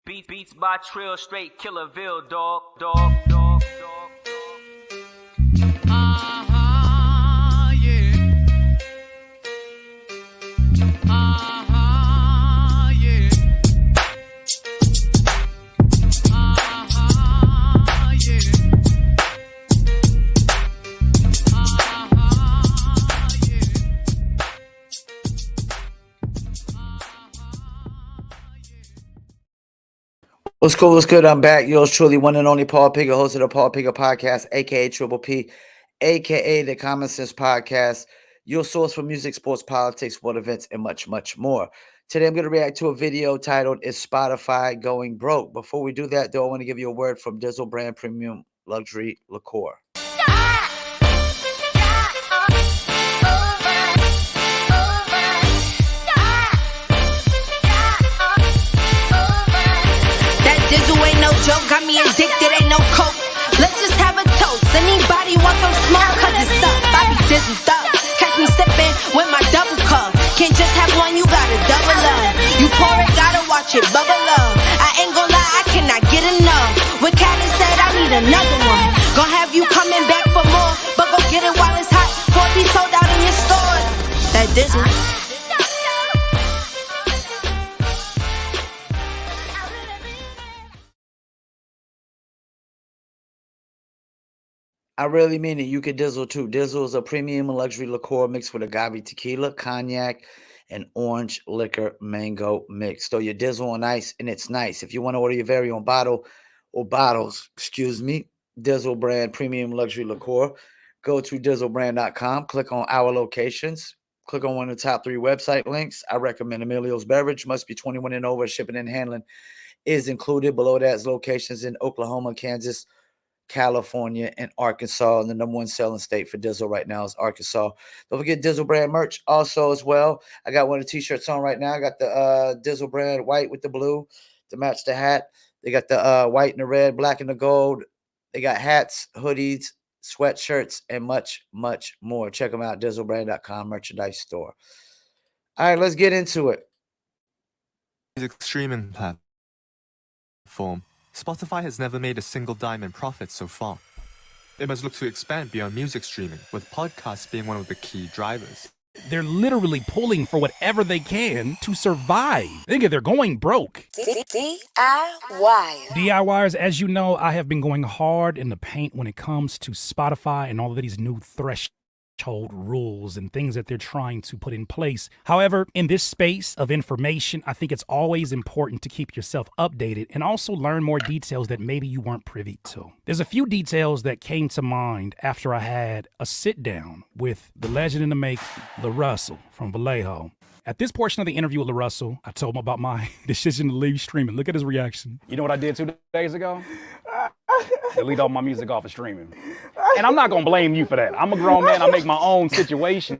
Beats by Trill, straight Killerville, dog. What's cool? What's good? I'm back. Yours truly, one and only Paul Pigger, host of the Paul Pigger Podcast, aka Triple P, aka the Common Sense Podcast, your source for music, sports, politics, sport events, and much, much more. Today, I'm going to react to a video titled "Is Spotify Going Broke?" Before we do that, though, I want to give you a word from Dizzle Brand Premium Luxury Liqueur. Dizzle ain't no joke, got me addicted, ain't no coke. Let's just have a toast. Anybody want some smoke? Cause it's up, I be dizzled up. Catch me sipping with my double cup. Can't just have one, you gotta double up. You pour it, gotta watch it bubble up. I ain't gon' lie, I cannot get enough. What Callie said, I need another one. Gonna have you coming back for more, but go get it while it's hot. Before it be sold out in your stores. That Dizzle. I really mean it. You can Dizzle too. Dizzle is a premium luxury liqueur mixed with agave tequila, cognac, and orange liquor mango mix. Throw your Dizzle on ice, and it's nice. If you want to order your very own bottle or bottles, Dizzle Brand Premium Luxury Liqueur, go to dizzlebrand.com, click on our locations, click on one of the top 3 website links. I recommend Emilio's Beverage. Must be 21 and over. Shipping and handling is included. Below that is locations in Oklahoma, Kansas, California, and Arkansas. And the number 1 selling state for Dizzle right now is Arkansas. Don't forget Dizzle Brand merch also as well. I got one of the t-shirts on right now. I got the Dizzle Brand white with the blue to match the hat. They got the white and the red, black and the gold. They got hats, hoodies, sweatshirts, and much, much more. Check them out, dizzlebrand.com merchandise store. All right, let's get into it. Music streaming platform, Spotify has never made a single dime in profit so far. It must look to expand beyond music streaming, with podcasts being one of the key drivers. They're literally pulling for whatever they can to survive. They're going broke. DIY. DIYers, as you know, I have been going hard in the paint when it comes to Spotify and all of these new threshold rules and things that they're trying to put in place. However, in this space of information, I think it's always important to keep yourself updated and also learn more details that maybe you weren't privy to. There's a few details that came to mind after I had a sit down with the legend in the make, LaRussell from Vallejo. At this portion of the interview with LaRussell, I told him about my decision to leave streaming. Look at his reaction. You know what I did 2 days ago? Delete all my music off of streaming. And I'm not gonna blame you for that. I'm a grown man, I make my own situation.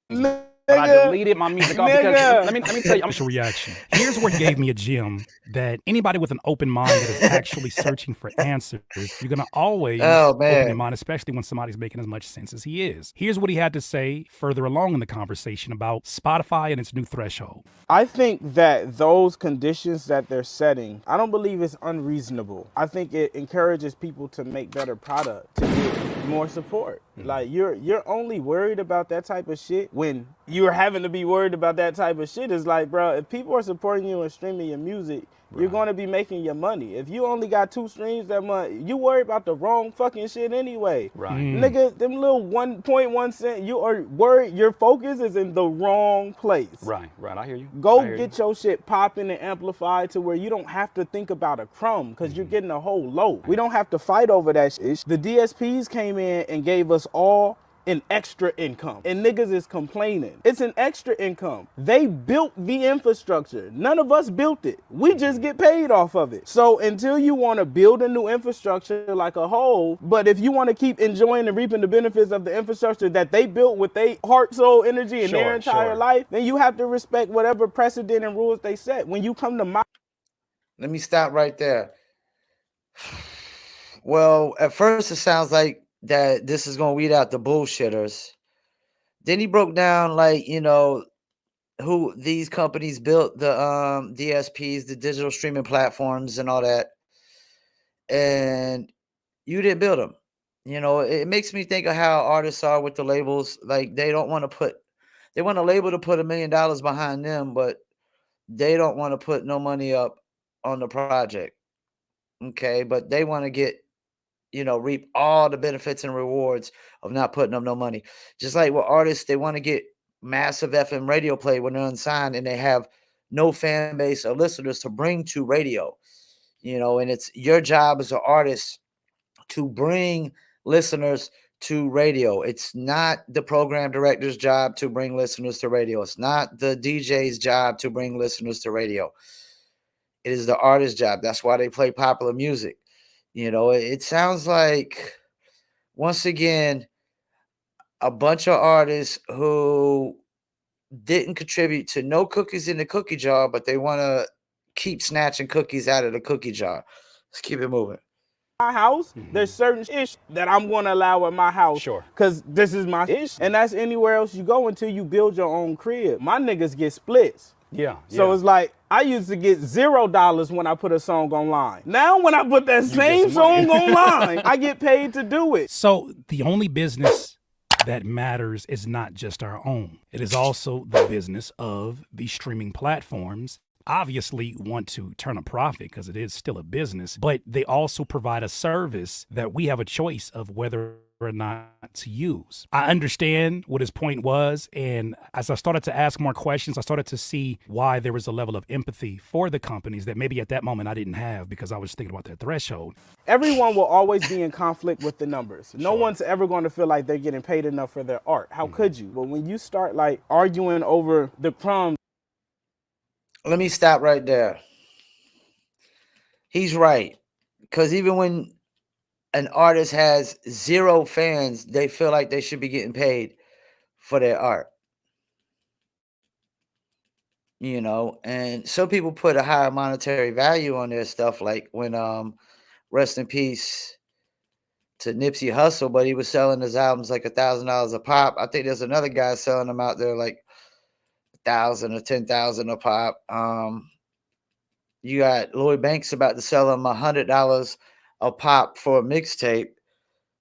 But I deleted my music off because let me tell you, Initial reaction. Here's where he gave me a gem that anybody with an open mind that is actually searching for answers, you're gonna always open your mind, especially when somebody's making as much sense as he is. Here's what he had to say further along in the conversation about Spotify and its new threshold. I think that those conditions that they're setting, I don't believe it's unreasonable. I think it encourages people to make better product, to get more support. Like you're only worried about that type of shit when you're having to be worried about that type of shit. It's like, bro, if people are supporting you and streaming your music, you're going to be making your money. If you only got 2 streams that month, you worry about the wrong fucking shit anyway. Right. Nigga, them little 1.1 cent, you are worried, your focus is in the wrong place. Right, I hear you. Go get your shit popping and amplified to where you don't have to think about a crumb because you're getting a whole load. We don't have to fight over that shit. The DSPs came in and gave us all an extra income, and niggas is complaining. It's an extra income. They built the infrastructure. None of us built it. We just get paid off of it. So until you want to build a new infrastructure like a whole, but if you want to keep enjoying and reaping the benefits of the infrastructure that they built with their heart, soul, energy, and their entire life, then you have to respect whatever precedent and rules they set. When you come to my... Let me stop right there. Well, at first it sounds like that this is going to weed out the bullshitters. Then he broke down, like, you know, who these companies built the DSPs, the digital streaming platforms, and all that, and you didn't build them. You know, it makes me think of how artists are with the labels. Like they don't want to they want a label to put $1 million behind them, but they don't want to put no money up on the project. Okay, but they want to get, reap all the benefits and rewards of not putting up no money. Just like with artists, they want to get massive FM radio play when they're unsigned and they have no fan base or listeners to bring to radio. And it's your job as an artist to bring listeners to radio. It's not the program director's job to bring listeners to radio. It's not the DJ's job to bring listeners to radio. It is the artist's job. That's why they play popular music. It sounds like, once again, a bunch of artists who didn't contribute to no cookies in the cookie jar, but they want to keep snatching cookies out of the cookie jar. Let's keep it moving. My house, there's certain ish that I'm going to allow in my house. Sure. Because this is my ish. And that's anywhere else you go until you build your own crib. My niggas get splits. Yeah. So it's like, I used to get $0 when I put a song online. Now when I put that same song online, I get paid to do it. So the only business that matters is not just our own. It is also the business of the streaming platforms. Obviously want to turn a profit because it is still a business, but they also provide a service that we have a choice of whether or not to use. I understand what his point was, and as I started to ask more questions, I started to see why there was a level of empathy for the companies that maybe at that moment I didn't have because I was thinking about their threshold. Everyone will always be in conflict with the numbers. No one's ever going to feel like they're getting paid enough for their art. How could you? But when you start like arguing over the crumbs, let me stop right there. He's right. Because even when an artist has 0 fans, they feel like they should be getting paid for their art. And some people put a higher monetary value on their stuff, like when rest in peace to Nipsey Hussle, but he was selling his albums like $1,000 a pop. I think there's another guy selling them out there like 1,000 or 10,000 a pop. You got Lloyd Banks about to sell him $100 a pop for a mixtape.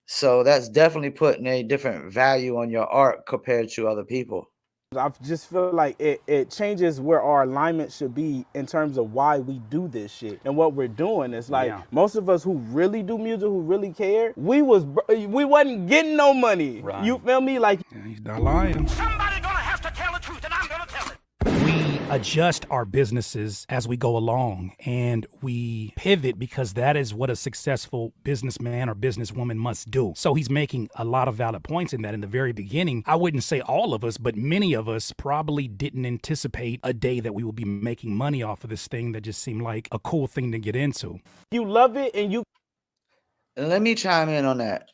So that's definitely putting a different value on your art compared to other people. I just feel like it changes where our alignment should be in terms of why we do this shit and what we're doing. It's like most of us who really do music, who really care, we wasn't getting no money. Right. You feel me? Like, He's not lying. Somebody gonna have to tell the truth, and I'm gonna tell it. We adjust our businesses as we go along and we pivot because that is what a successful businessman or businesswoman must do. So he's making a lot of valid points in that. In the very beginning, I wouldn't say all of us, but many of us probably didn't anticipate a day that we would be making money off of this thing that just seemed like a cool thing to get into. you love it and you. And let me chime in on that.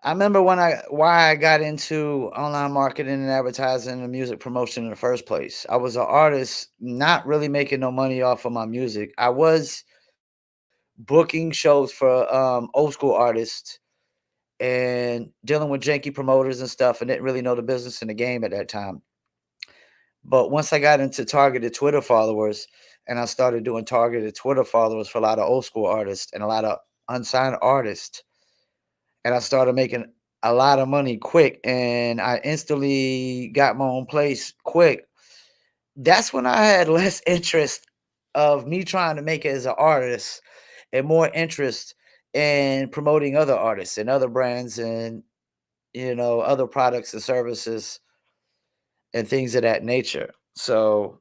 I remember why I got into online marketing and advertising and music promotion in the first place. I was an artist, not really making no money off of my music. I was booking shows for old school artists and dealing with janky promoters and stuff, and didn't really know the business in the game at that time. But once I got into targeted Twitter followers, and I started doing targeted Twitter followers for a lot of old school artists and a lot of unsigned artists, and I started making a lot of money quick, and I instantly got my own place quick. That's when I had less interest of me trying to make it as an artist and more interest in promoting other artists and other brands and, other products and services and things of that nature. So,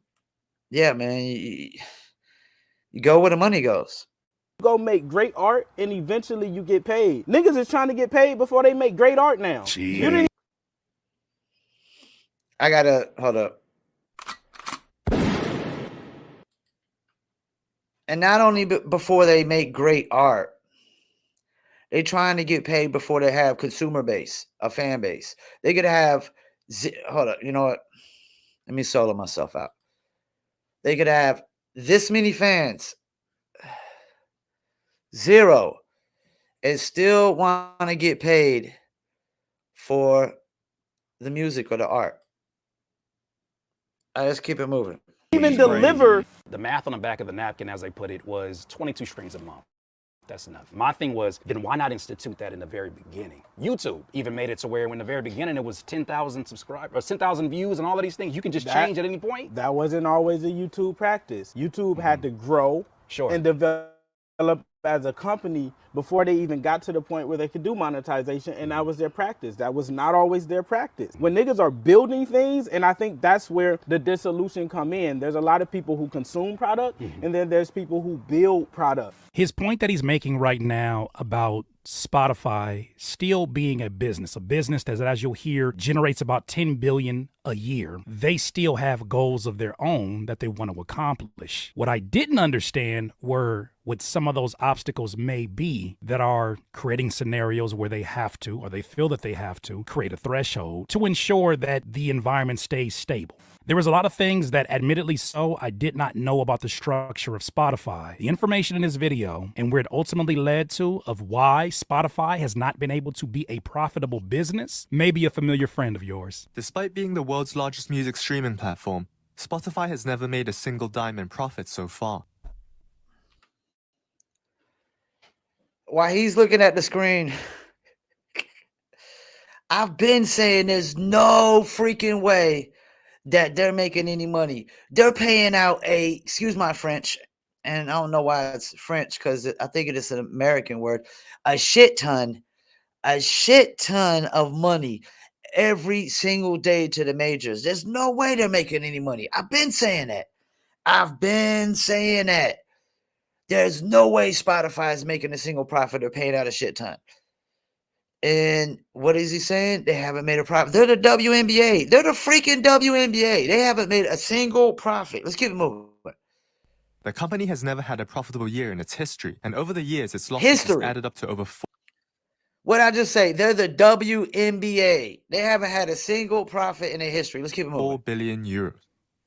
yeah, man, you go where the money goes. Go make great art and eventually you get paid. Niggas is trying to get paid before they make great art now. You didn't. I gotta hold up. And not only before they make great art, they trying to get paid before they have consumer base, a fan base. They could have, hold up, you know what? Let me solo myself out. They could have this many fans, 0, and still want to get paid for the music or the art. Let's keep it moving. Even deliver. The math on the back of the napkin, as they put it, was 22 streams a month. That's enough. My thing was, then why not institute that in the very beginning? YouTube even made it to where in the very beginning it was 10,000 subscribers, 10,000 views and all of these things. You can just change at any point. That wasn't always a YouTube practice. YouTube had to grow and develop as a company before they even got to the point where they could do monetization, and that was their practice. That was not always their practice. When niggas are building things, and I think that's where the dissolution come in. There's a lot of people who consume product, and then there's people who build product. His point that he's making right now about Spotify still being a business that, as you'll hear, generates about 10 billion a year. They still have goals of their own that they want to accomplish. What I didn't understand were what some of those obstacles may be that are creating scenarios where they have to, or they feel that they have to, create a threshold to ensure that the environment stays stable. There was a lot of things that, admittedly so, I did not know about the structure of Spotify. The information in this video and where it ultimately led to of why Spotify has not been able to be a profitable business may be a familiar friend of yours. Despite being the world's largest music streaming platform, Spotify has never made a single dime in profit so far. While he's looking at the screen, I've been saying there's no freaking way that they're making any money. They're paying out excuse my French, and I don't know why it's French because I think it is an American word, a shit ton of money every single day to the majors. There's no way they're making any money. I've been saying that. There's no way Spotify is making a single profit. They're paying out a shit ton. And what is he saying? They haven't made a profit. They're the WNBA. They're the freaking WNBA. They haven't made a single profit. Let's keep it moving. The company has never had a profitable year in its history, and over the years, its losses has added up to over 4. What I just say? They're the WNBA. They haven't had a single profit in their history. Let's keep it moving. 4 billion euros.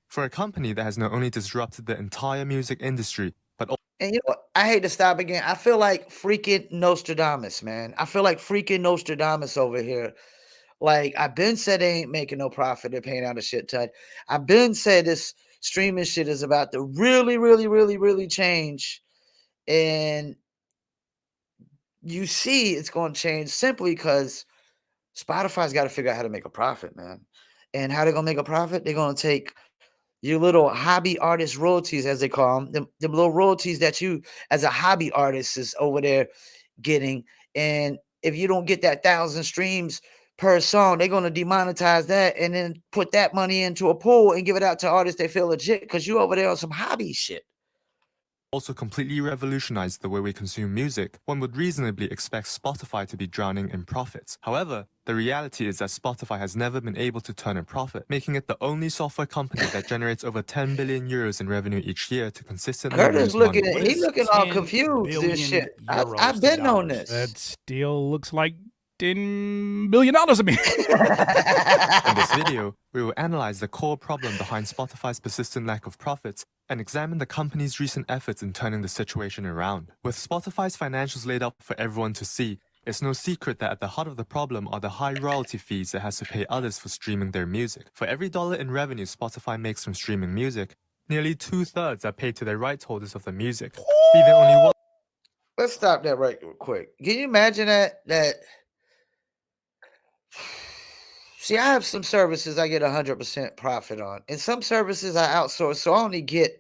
For a company that has not only disrupted the entire music industry, but also... And you know what? I hate to stop again. I feel like freaking Nostradamus, man. I feel like freaking Nostradamus over here. Like, I've been said they ain't making no profit. They're paying out a shit ton. I've been said this streaming shit is about to really, really, really, really change. And you see it's going to change simply because Spotify's got to figure out how to make a profit, man. And how they're going to make a profit? They're going to take your little hobby artist royalties, as they call them, the little royalties that you, as a hobby artist, is over there getting. And if you don't get that 1,000 streams per song, they're going to demonetize that and then put that money into a pool and give it out to artists they feel legit because you over there on some hobby shit. Also completely revolutionized the way we consume music, one would reasonably expect Spotify to be drowning in profits. However, the reality is that Spotify has never been able to turn a profit, making it the only software company that generates over 10 billion euros in revenue each year to consistently Curtis lose money. he's looking all confused and shit. I've been on this. That still looks like $10 billion to me. In this video, we will analyze the core problem behind Spotify's persistent lack of profits and examine the company's recent efforts in turning the situation around. With Spotify's financials laid out for everyone to see, it's no secret that at the heart of the problem are the high royalty fees it has to pay others for streaming their music. For every dollar in revenue Spotify makes from streaming music, nearly 2/3 are paid to the rights holders of the music, leaving only one. Let's stop that right quick. Can you imagine that? See, I have some services I get 100% profit on, and some services I outsource, so I only get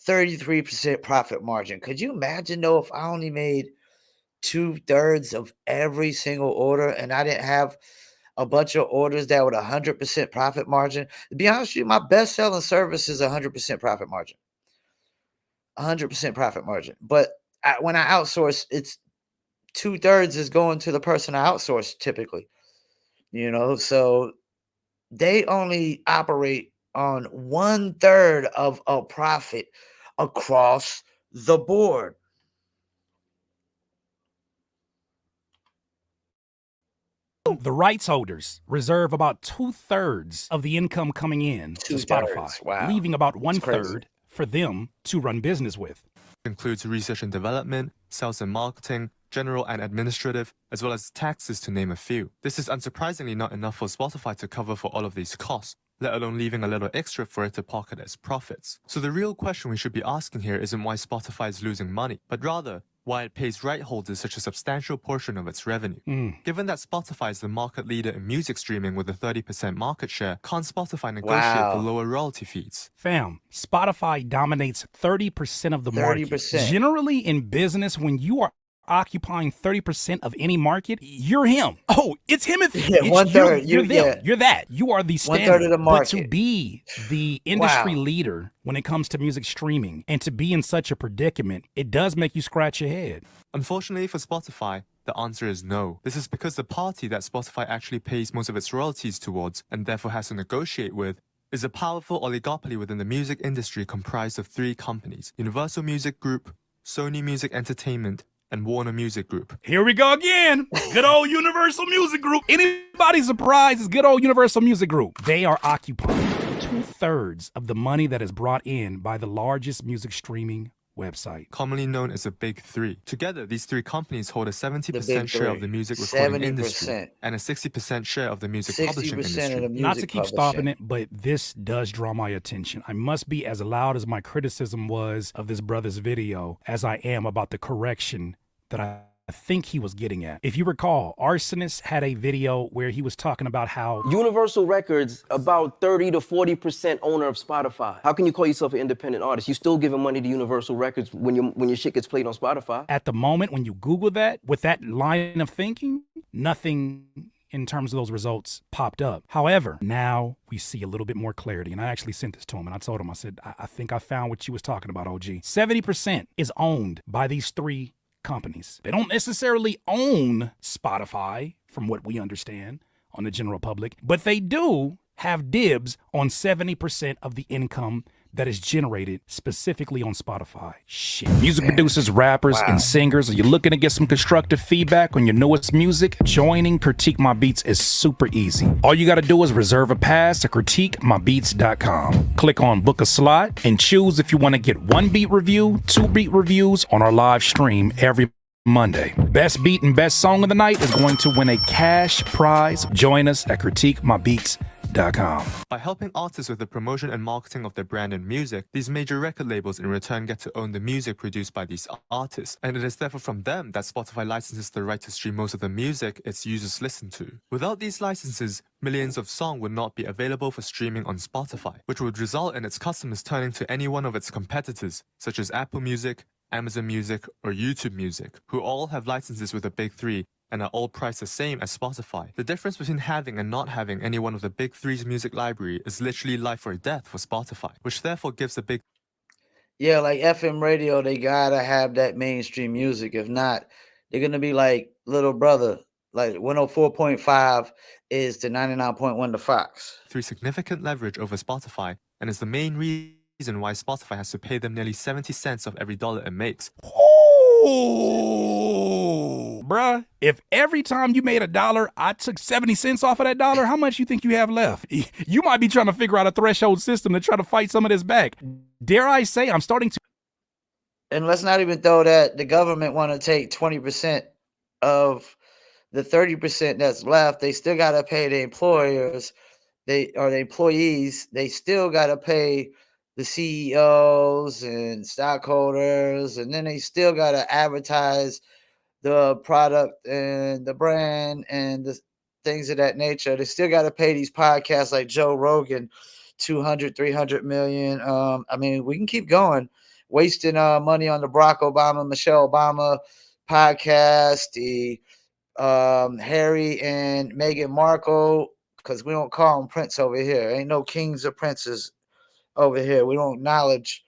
33% profit margin. Could you imagine though if I only made 2/3 of every single order and I didn't have a bunch of orders that were 100% profit margin? To be honest with you, my best selling service is 100% profit margin. 100% profit margin. But when I outsource, it's 2/3 is going to the person I outsource typically. You know, so they only operate on 1/3 of a profit across the board. The rights holders reserve about 2/3 of the income coming in to Spotify, wow. leaving about 1/3 for them to run business with. Includes research and development, sales and marketing, general and administrative, as well as taxes to name a few. This is unsurprisingly not enough for Spotify to cover for all of these costs. let alone leaving a little extra for it to pocket as profits. So the real question we should be asking here isn't why Spotify is losing money, but rather why it pays right holders such a substantial portion of its revenue. Given that Spotify is the market leader in music streaming with a 30% market share, can't Spotify negotiate for lower royalty fees? Fam, Spotify dominates 30% of the market. 30%. Generally in business, when you are occupying 30% of any market, you're him. Oh, it's him. It's one third. You're them. Yeah. You're that. You are the standard. 1/3 of the But to market. be the industry leader when it comes to music streaming and to be in such a predicament, it does make you scratch your head. Unfortunately for Spotify, the answer is no. This is because the party that Spotify actually pays most of its royalties towards, and therefore has to negotiate with, is a powerful oligopoly within the music industry comprised of 3 companies: Universal Music Group, Sony Music Entertainment, and Warner Music Group. Here we go again. Good old Universal Music Group. Anybody surprised? It's good old Universal Music Group. They are occupying 2/3 of the money that is brought in by the largest music streaming website, Commonly known as the Big Three. Together, these 3 companies hold a The 70% big share of three. the music recording 70%. industry and a 60% share of the music publishing 60% of industry. the music Not to keep stopping publishing. it, but this does draw my attention. I must be as loud as my criticism was of this brother's video as I am about the correction that I think he was getting at. If you recall, Arsonist had a video where he was talking about how Universal Records, about 30 to 40% owner of Spotify. How can you call yourself an independent artist? You still giving money to Universal Records when your shit gets played on Spotify. at the moment when you Google that, with that line of thinking, nothing in terms of those results popped up. However, now we see a little bit more clarity. And I actually sent this to him and I told him, I said, I think I found what you was talking about, OG. 70% is owned by these 3 companies. They don't necessarily own Spotify, from what we understand on the general public, but they do have dibs on 70% of the income that is generated specifically on Spotify. Shit. Music producers, rappers, and singers, are you looking to get some constructive feedback on your newest music? Joining Critique My Beats is super easy. All you got to do is reserve a pass at critiquemybeats.com. Click on book a slot and choose if you want to get 1 beat review, 2 beat reviews on our live stream every Monday. Best beat and best song of the night is going to win a cash prize. Join us at critiquemybeats.com. By helping artists with the promotion and marketing of their brand and music, these major record labels in return get to own the music produced by these artists, and it is therefore from them that Spotify licenses the right to stream most of the music its users listen to. Without these licenses, millions of songs would not be available for streaming on Spotify, which would result in its customers turning to any one of its competitors, such as Apple Music, Amazon Music, or YouTube Music, who all have licenses with the Big Three and are all priced the same as Spotify. The difference between having and not having any one of the Big Three's music library is literally life or death for Spotify, which therefore gives the Big Yeah, like FM radio, they gotta have that mainstream music. If not, they're gonna be like Little Brother. Like 104.5 is the 99.1 to Fox. Three significant leverage over Spotify, and is the main reason why Spotify has to pay them nearly 70 cents of every dollar it makes. Oh, bruh, if every time you made $1, I took 70 cents off of that dollar, how much you think you have left? You might be trying to figure out a threshold system to try to fight some of this back. Dare I say I'm starting to... And let's not even throw that the government want to take 20% of the 30% that's left. They still got to pay the employers, the employees. They still got to pay the CEOs and stockholders, and then they still got to advertise the product and the brand and the things of that nature. They still got to pay these podcasts like Joe Rogan 200, 300 million. I mean, we can keep going, wasting money on the Barack Obama, Michelle Obama podcast, the Harry and Meghan Markle, because we don't call them Prince over here. Ain't no kings or princes over here. We don't acknowledge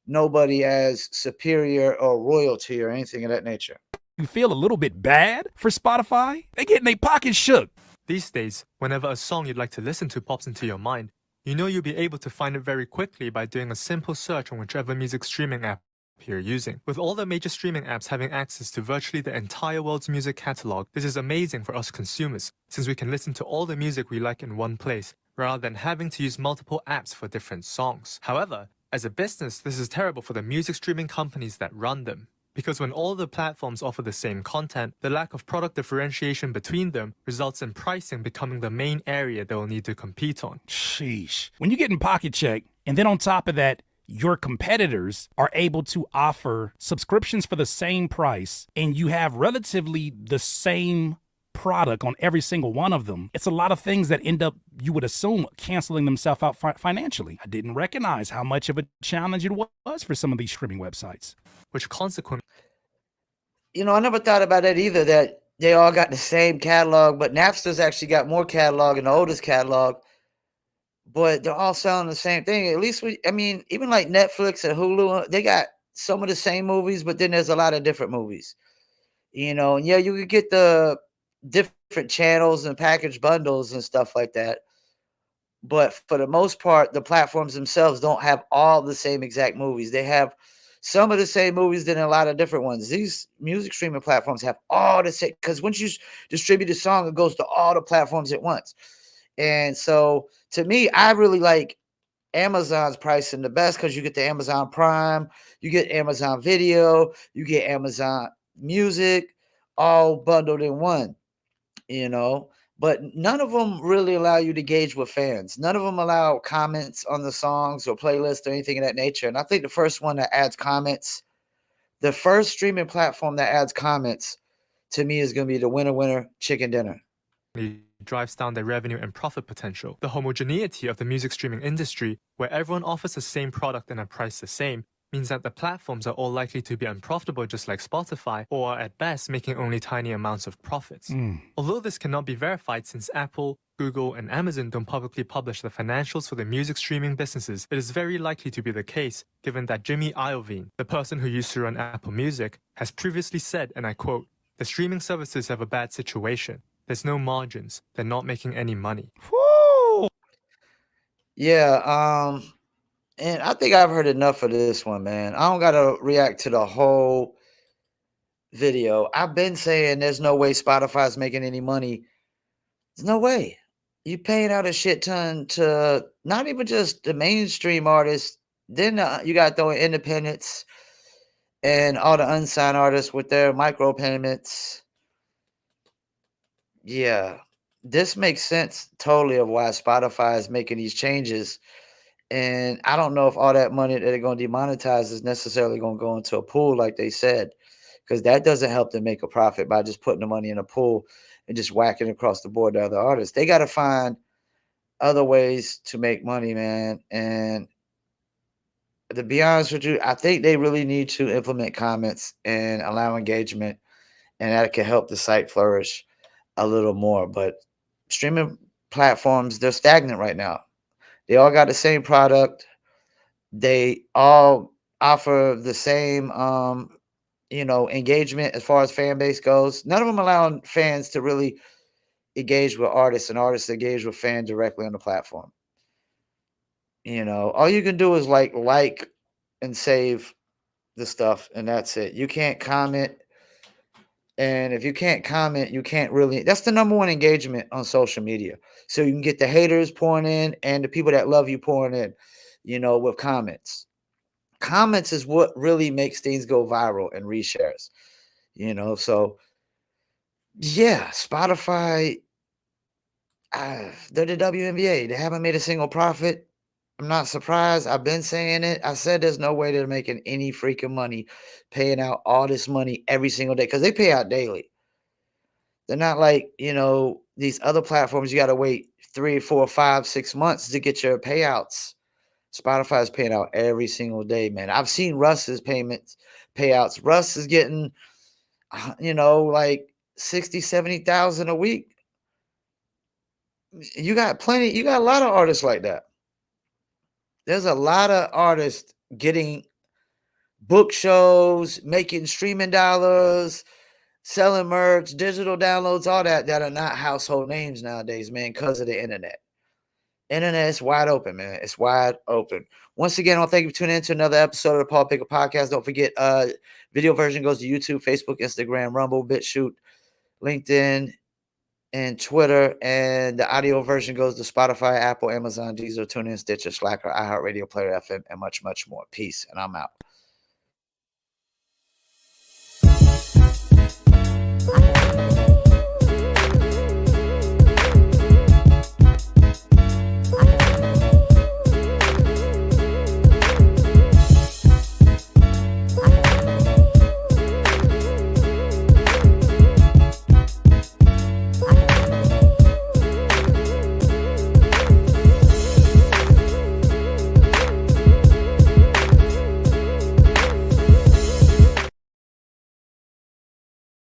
nobody as superior or royalty or anything of that nature. You feel a little bit bad for Spotify? They getting their pockets shook. These days, whenever a song you'd like to listen to pops into your mind, you know you'll be able to find it very quickly by doing a simple search on whichever music streaming app you're using. With all the major streaming apps having access to virtually the entire world's music catalog, this is amazing for us consumers, since we can listen to all the music we like in one place, rather than having to use multiple apps for different songs. However, as a business, this is terrible for the music streaming companies that run them. Because when all the platforms offer the same content, the lack of product differentiation between them results in pricing becoming the main area they will need to compete on. Sheesh. When you get in pocket check, and then on top of that, your competitors are able to offer subscriptions for the same price, and you have relatively the same product on every single one of them, it's a lot of things that end up, you would assume, canceling themselves out financially. I didn't recognize how much of a challenge it was for some of these streaming websites. Which consequently, I never thought about that either, that they all got the same catalog, but Napster's actually got more catalog and the oldest catalog, but they're all selling the same thing. At least even like Netflix and Hulu, they got some of the same movies, but then there's a lot of different movies, and yeah, you could get the different channels and package bundles and stuff like that. But for the most part, the platforms themselves don't have all the same exact movies. They have some of the same movies, then a lot of different ones. These music streaming platforms have all the same, because once you distribute a song, it goes to all the platforms at once. And so to me, I really like Amazon's pricing the best, because you get the Amazon Prime, you get Amazon Video, you get Amazon Music, all bundled in one, but none of them really allow you to engage with fans. None of them allow comments on the songs or playlists or anything of that nature. And I think the first one that adds comments, the first streaming platform that adds comments, to me, is going to be the winner, chicken dinner. drives down their revenue and profit potential. The homogeneity of the music streaming industry, where everyone offers the same product and a price the same, means that the platforms are all likely to be unprofitable, just like Spotify, or are at best making only tiny amounts of profits. Although this cannot be verified, since Apple, Google, and Amazon don't publicly publish the financials for the music streaming businesses, it is very likely to be the case, given that Jimmy Iovine, the person who used to run Apple Music, has previously said, and I quote, "The streaming services have a bad situation. There's no margins. They're not making any money." Woo! Yeah, and I think I've heard enough of this one, man. I don't gotta react to the whole video. I've been saying there's no way Spotify's making any money. There's no way. You paying out a shit ton to not even just the mainstream artists. Then you got throwing independents and all the unsigned artists with their micro payments. Yeah, this makes sense totally of why Spotify is making these changes. And I don't know if all that money that they're going to demonetize is necessarily going to go into a pool like they said, because that doesn't help them make a profit by just putting the money in a pool and just whacking across the board to other artists. They got to find other ways to make money, man. And to be honest with you, I think they really need to implement comments and allow engagement, and that can help the site flourish a little more. But streaming platforms, they're stagnant right now. They all got the same product. They all offer the same, engagement as far as fan base goes. None of them allowing fans to really engage with artists, and artists engage with fans directly on the platform. All you can do is like and save the stuff, and that's it. You can't comment. And if you can't comment, you can't really. That's the number one engagement on social media. So you can get the haters pouring in and the people that love you pouring in, with comments. Comments is what really makes things go viral and reshares, So yeah, Spotify, they're the WNBA. They haven't made a single profit. I'm not surprised. I've been saying it. I said there's no way they're making any freaking money paying out all this money every single day, because they pay out daily. They're not like, these other platforms. You got to wait 3, 4, 5, 6 months to get your payouts. Spotify is paying out every single day, man. I've seen Russ's payouts. Russ is getting, like 60, 70,000 a week. You got a lot of artists like that. There's a lot of artists getting book shows, making streaming dollars, selling merch, digital downloads, all that are not household names nowadays, man, because of the internet. Internet is wide open, man. It's wide open. Once again, I want to thank you for tuning in to another episode of the Paul Pickle Podcast. Don't forget, video version goes to YouTube, Facebook, Instagram, Rumble, BitChute, LinkedIn, and Twitter. And the audio version goes to Spotify, Apple, Amazon, Deezer, TuneIn, Stitcher, Slacker, iHeartRadio, Player FM, and much, much more. Peace, and I'm out. I